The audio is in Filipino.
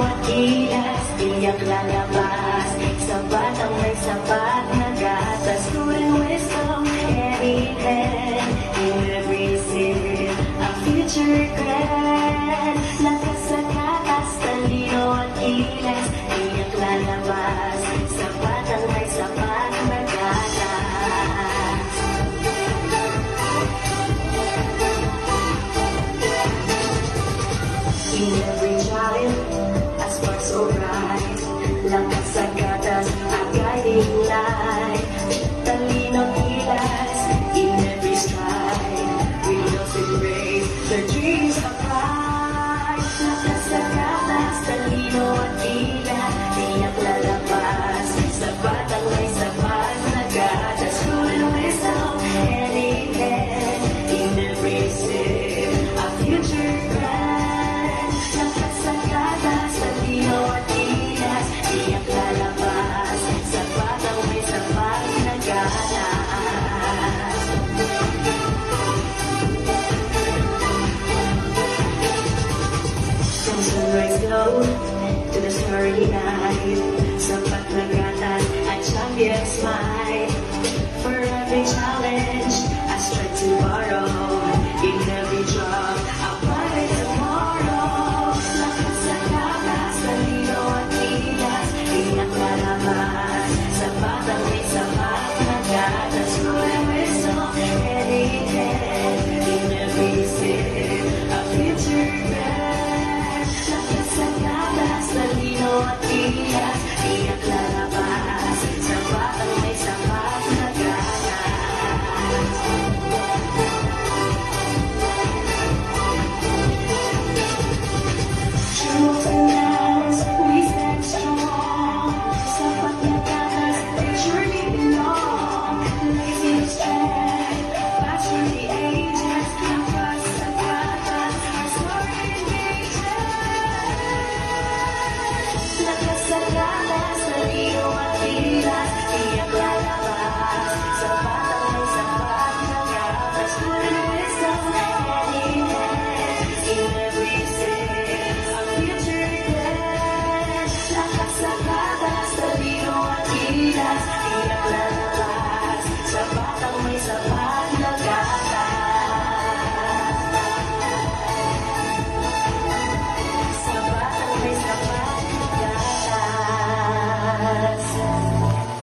at gilas, tiyak lalabas. Sapat ang may sapat na gatas. Good and wisdom, any hand. In every sip, a future grand. Lakas sa katas, talino at gilas, tiyak lalabas. Sapat ang may sapat na gatas. In every child, a spark so bright. Lakas sa gatas, a guiding light. Talino kilas, in every stride. Wheels embrace, their dreams are bright. Lakas sa gatas, talino at kilas, tiyak lalabas. Sapat ang may sapat na gatas. Good and wisdom, any hand. In every sip, a future grand. Lakas sa gatas, talino at kilas, tiyak lalabas. Sapat ang may sapat na gatas. From sunrise glow to the starry night, sapat na gatas at champion's might. For every challenge, I strive to borrow. In every drop, I'll find it tomorrow. Lakas sa gatas, talino at kilas, tiyak lalabas. Sapat ang may sapat na gatas. Good and wisdom, any hand. In every sip, a future grand. Lakas sa gatas, talino at kilas, tiyak lalabas. Sapat ang may sapat na gatas. True to lies, we stand strong. Sapat na gatas, they surely belong. Lazy strength, pass through the ages. Lakas sa gatas, our story engages. Lakas sa gatas, talino at kilas, tiyak lalabas. Sapat ang may sapat na gatas. Good and wisdom, any hand. In every sip, a future grand. Lakas sa gatas, talino at kilas, tiyak lalabas. Sapat ang may sapat